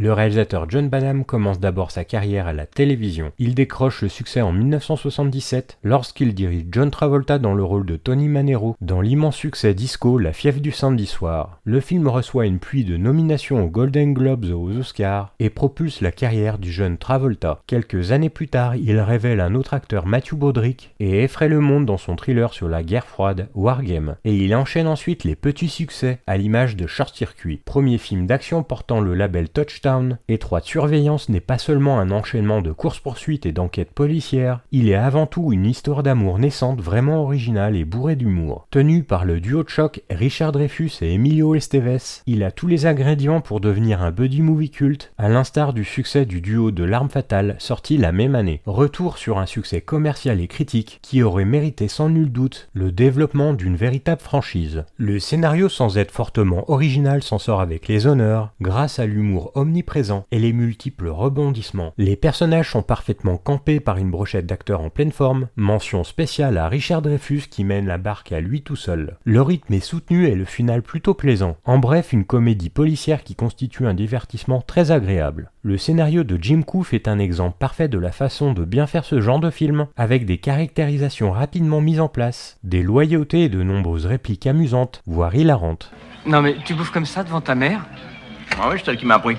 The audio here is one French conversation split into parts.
Le réalisateur John Badham commence d'abord sa carrière à la télévision. Il décroche le succès en 1977 lorsqu'il dirige John Travolta dans le rôle de Tony Manero dans l'immense succès disco La fièvre du samedi soir. Le film reçoit une pluie de nominations aux Golden Globes et aux Oscars et propulse la carrière du jeune Travolta. Quelques années plus tard, il révèle un autre acteur, Matthew Broderick, et effraie le monde dans son thriller sur la guerre froide, War Game. Et il enchaîne ensuite les petits succès à l'image de Short Circuit, premier film d'action portant le label Touchdown. Étroite surveillance n'est pas seulement un enchaînement de courses-poursuites et d'enquêtes policières, il est avant tout une histoire d'amour naissante vraiment originale et bourrée d'humour. Tenu par le duo de choc Richard Dreyfuss et Emilio Estevez, il a tous les ingrédients pour devenir un buddy movie culte, à l'instar du succès du duo de L'Arme Fatale sorti la même année. Retour sur un succès commercial et critique qui aurait mérité sans nul doute le développement d'une véritable franchise. Le scénario, sans être fortement original, s'en sort avec les honneurs grâce à l'humour omniprésent et les multiples rebondissements. Les personnages sont parfaitement campés par une brochette d'acteurs en pleine forme. Mention spéciale à Richard Dreyfuss qui mène la barque à lui tout seul. Le rythme est soutenu et le final plutôt plaisant. En bref, une comédie policière qui constitue un divertissement très agréable. Le scénario de Jim Koof est un exemple parfait de la façon de bien faire ce genre de film, avec des caractérisations rapidement mises en place, des loyautés et de nombreuses répliques amusantes, voire hilarantes. Non mais tu bouffes comme ça devant ta mère? Ah oui, c'est elle qui m'a appris.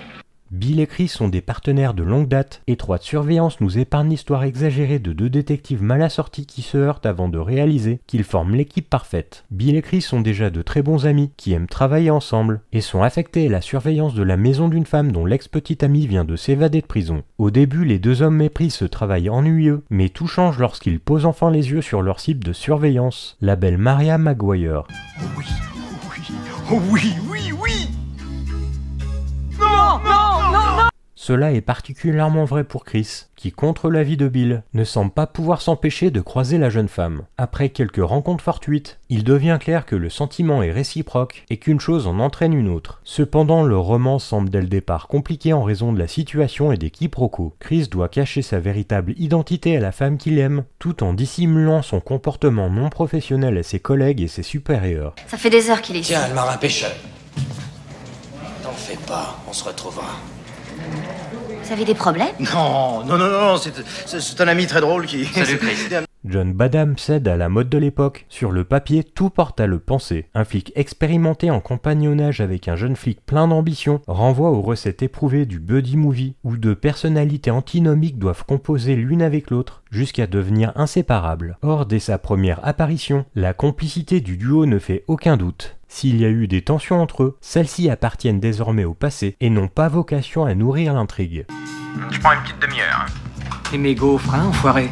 Bill et Chris sont des partenaires de longue date. Étroite surveillance nous épargne l'histoire exagérée de deux détectives mal assortis qui se heurtent avant de réaliser qu'ils forment l'équipe parfaite. Bill et Chris sont déjà de très bons amis qui aiment travailler ensemble et sont affectés à la surveillance de la maison d'une femme dont l'ex-petite amie vient de s'évader de prison. Au début, les deux hommes méprisent ce travail ennuyeux, mais tout change lorsqu'ils posent enfin les yeux sur leur cible de surveillance, la belle Maria Maguire. Oh oui, oh oui, oui, oui. Non, non, non, non. Cela est particulièrement vrai pour Chris, qui, contre l'avis de Bill, ne semble pas pouvoir s'empêcher de croiser la jeune femme. Après quelques rencontres fortuites, il devient clair que le sentiment est réciproque et qu'une chose en entraîne une autre. Cependant, le roman semble dès le départ compliqué en raison de la situation et des quiproquos. Chris doit cacher sa véritable identité à la femme qu'il aime, tout en dissimulant son comportement non professionnel à ses collègues et ses supérieurs. Ça fait des heures qu'il est ici. Tiens, le marin pêcheur. T'en fais pas, on se retrouvera. Vous avez des problèmes? Non, non, non, non, c'est un ami très drôle qui... Salut Chris. John Badham cède à la mode de l'époque. Sur le papier, tout porte à le penser. Un flic expérimenté en compagnonnage avec un jeune flic plein d'ambition renvoie aux recettes éprouvées du buddy movie, où deux personnalités antinomiques doivent composer l'une avec l'autre jusqu'à devenir inséparables. Or, dès sa première apparition, la complicité du duo ne fait aucun doute. S'il y a eu des tensions entre eux, celles-ci appartiennent désormais au passé et n'ont pas vocation à nourrir l'intrigue. Je prends une petite demi-heure. Et mes gaufres, hein, enfoiré.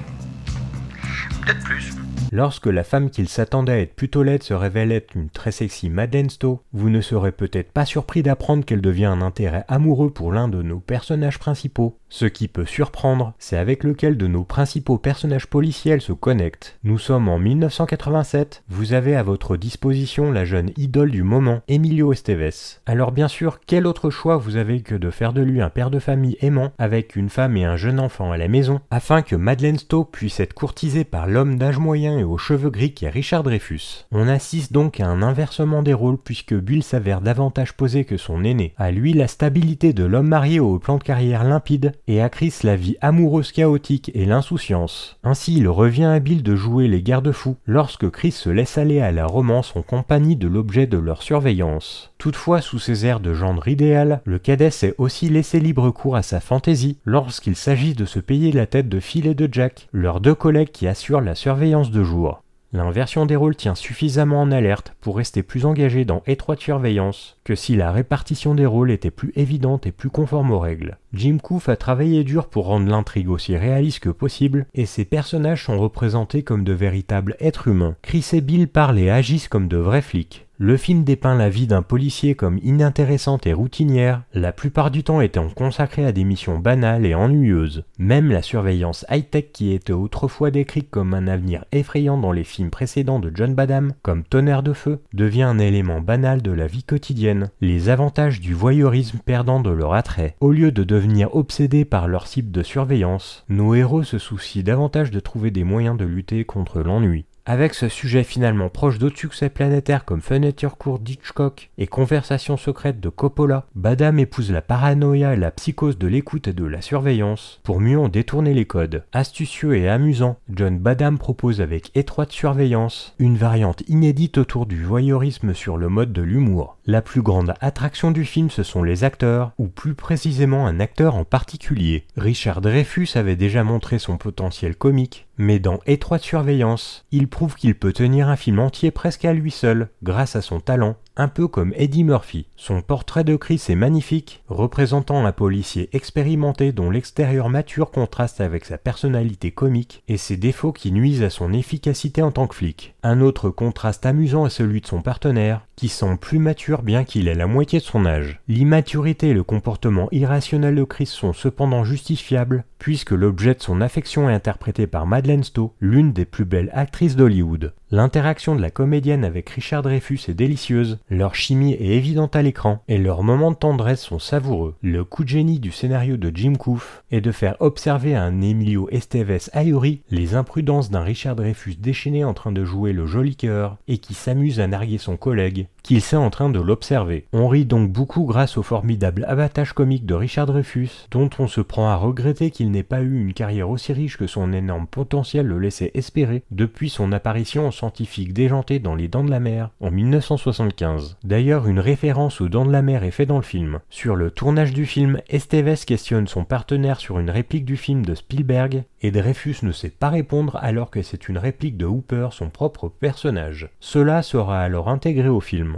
Peut-être plus. Lorsque la femme qu'il s'attendait à être plutôt laide se révèle être une très sexy Madeleine Stowe, vous ne serez peut-être pas surpris d'apprendre qu'elle devient un intérêt amoureux pour l'un de nos personnages principaux. Ce qui peut surprendre, c'est avec lequel de nos principaux personnages policiers elle se connecte. Nous sommes en 1987, vous avez à votre disposition la jeune idole du moment, Emilio Estevez. Alors bien sûr, quel autre choix vous avez que de faire de lui un père de famille aimant avec une femme et un jeune enfant à la maison, afin que Madeleine Stowe puisse être courtisée par l'homme d'âge moyen et aux cheveux gris qui est Richard Dreyfuss. On assiste donc à un inversement des rôles puisque Bill s'avère davantage posé que son aîné. À lui la stabilité de l'homme marié au plan de carrière limpide et à Chris la vie amoureuse chaotique et l'insouciance. Ainsi il revient à Bill de jouer les garde-fous lorsque Chris se laisse aller à la romance en compagnie de l'objet de leur surveillance. Toutefois, sous ses airs de gendre idéal, le cadet s'est aussi laissé libre cours à sa fantaisie lorsqu'il s'agit de se payer la tête de Phil et de Jack, leurs deux collègues qui assurent la surveillance de jour. L'inversion des rôles tient suffisamment en alerte pour rester plus engagé dans étroite surveillance que si la répartition des rôles était plus évidente et plus conforme aux règles. Jim Koof a travaillé dur pour rendre l'intrigue aussi réaliste que possible et ses personnages sont représentés comme de véritables êtres humains. Chris et Bill parlent et agissent comme de vrais flics. Le film dépeint la vie d'un policier comme inintéressante et routinière, la plupart du temps étant consacrée à des missions banales et ennuyeuses. Même la surveillance high-tech qui était autrefois décrite comme un avenir effrayant dans les films précédents de John Badham, comme Tonnerre de feu, devient un élément banal de la vie quotidienne, les avantages du voyeurisme perdant de leur attrait. Au lieu de devenir obsédés par leur cible de surveillance, nos héros se soucient davantage de trouver des moyens de lutter contre l'ennui. Avec ce sujet finalement proche d'autres succès planétaires comme Fenêtre Court d'Hitchcock et Conversations secrètes de Coppola, Badham épouse la paranoïa et la psychose de l'écoute et de la surveillance pour mieux en détourner les codes. Astucieux et amusant, John Badham propose avec Étroite surveillance une variante inédite autour du voyeurisme sur le mode de l'humour. La plus grande attraction du film, ce sont les acteurs, ou plus précisément un acteur en particulier. Richard Dreyfuss avait déjà montré son potentiel comique, mais dans Étroite surveillance, il prouve qu'il peut tenir un film entier presque à lui seul, grâce à son talent, un peu comme Eddie Murphy. Son portrait de Chris est magnifique, représentant un policier expérimenté dont l'extérieur mature contraste avec sa personnalité comique et ses défauts qui nuisent à son efficacité en tant que flic. Un autre contraste amusant est celui de son partenaire, qui semble plus mature bien qu'il ait la moitié de son âge. L'immaturité et le comportement irrationnel de Chris sont cependant justifiables, puisque l'objet de son affection est interprété par Madeleine Stowe, l'une des plus belles actrices d'Hollywood. L'interaction de la comédienne avec Richard Dreyfuss est délicieuse, leur chimie est évidente à l'écran, et leurs moments de tendresse sont savoureux. Le coup de génie du scénario de Jim Coof est de faire observer à un Emilio Estevez ahuri les imprudences d'un Richard Dreyfuss déchaîné en train de jouer le joli cœur, et qui s'amuse à narguer son collègue, qu'il sait en train de l'observer. On rit donc beaucoup grâce au formidable abattage comique de Richard Dreyfuss, dont on se prend à regretter qu'il n'ait pas eu une carrière aussi riche que son énorme potentiel le laissait espérer depuis son apparition en scientifique déjanté dans Les Dents de la Mer en 1975. D'ailleurs, une référence aux Dents de la Mer est faite dans le film. Sur le tournage du film, Estevez questionne son partenaire sur une réplique du film de Spielberg, et Dreyfuss ne sait pas répondre alors que c'est une réplique de Hooper, son propre personnage. Cela sera alors intégré au film.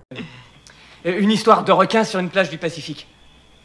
Une histoire de requin sur une plage du Pacifique.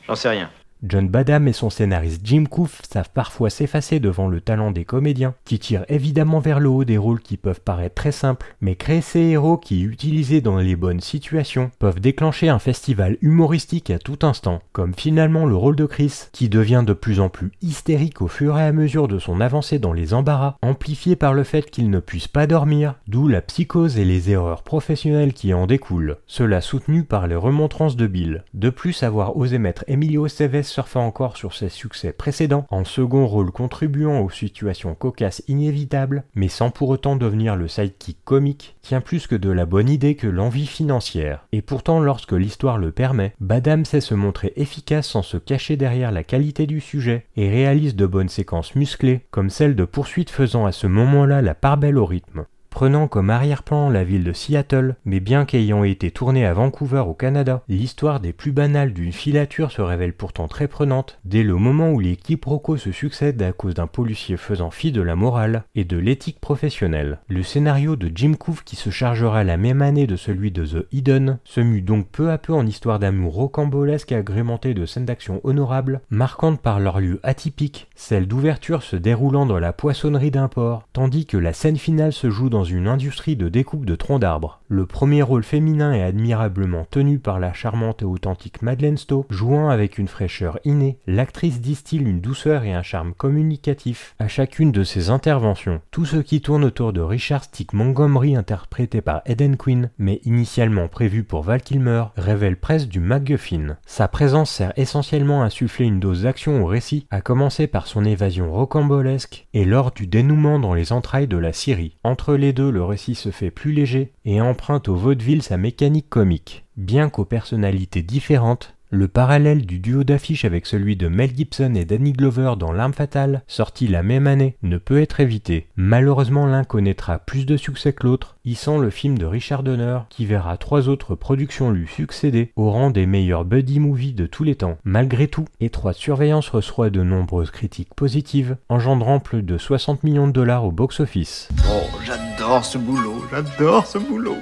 J'en sais rien. John Badham et son scénariste Jim Coof savent parfois s'effacer devant le talent des comédiens, qui tirent évidemment vers le haut des rôles qui peuvent paraître très simples, mais créer ces héros qui, utilisés dans les bonnes situations, peuvent déclencher un festival humoristique à tout instant, comme finalement le rôle de Chris, qui devient de plus en plus hystérique au fur et à mesure de son avancée dans les embarras, amplifié par le fait qu'il ne puisse pas dormir, d'où la psychose et les erreurs professionnelles qui en découlent, cela soutenu par les remontrances de Bill. De plus, avoir osé mettre Emilio Estevez surfant encore sur ses succès précédents, en second rôle contribuant aux situations cocasses inévitables, mais sans pour autant devenir le sidekick comique, tient plus que de la bonne idée que l'envie financière. Et pourtant, lorsque l'histoire le permet, Badham sait se montrer efficace sans se cacher derrière la qualité du sujet, et réalise de bonnes séquences musclées, comme celle de poursuite faisant à ce moment-là la part belle au rythme. Prenant comme arrière-plan la ville de Seattle, mais bien qu'ayant été tournée à Vancouver au Canada, l'histoire des plus banales d'une filature se révèle pourtant très prenante dès le moment où les quiproquos se succèdent à cause d'un policier faisant fi de la morale et de l'éthique professionnelle. Le scénario de Jim Coof, qui se chargera la même année de celui de The Hidden, se mue donc peu à peu en histoire d'amour rocambolesque et agrémentée de scènes d'action honorables, marquantes par leur lieu atypique, celle d'ouverture se déroulant dans la poissonnerie d'un port, tandis que la scène finale se joue dans une industrie de découpe de troncs d'arbres. Le premier rôle féminin est admirablement tenu par la charmante et authentique Madeleine Stowe, jouant avec une fraîcheur innée, l'actrice distille une douceur et un charme communicatif à chacune de ses interventions. Tout ce qui tourne autour de Richard Stick Montgomery, interprété par Eden Quinn, mais initialement prévu pour Val Kilmer, révèle presque du MacGuffin. Sa présence sert essentiellement à insuffler une dose d'action au récit, à commencer par son évasion rocambolesque et lors du dénouement dans les entrailles de la Syrie. Entre les deux, le récit se fait plus léger et emprunte au vaudeville sa mécanique comique. Bien qu'aux personnalités différentes, le parallèle du duo d'affiches avec celui de Mel Gibson et Danny Glover dans L'Arme Fatale, sorti la même année, ne peut être évité. Malheureusement, l'un connaîtra plus de succès que l'autre, hissant le film de Richard Donner, qui verra 3 autres productions lui succéder au rang des meilleurs buddy movies de tous les temps. Malgré tout, Étroite surveillance reçoit de nombreuses critiques positives, engendrant plus de 60 millions de dollars au box-office. Oh, j'adore ce boulot, j'adore ce boulot.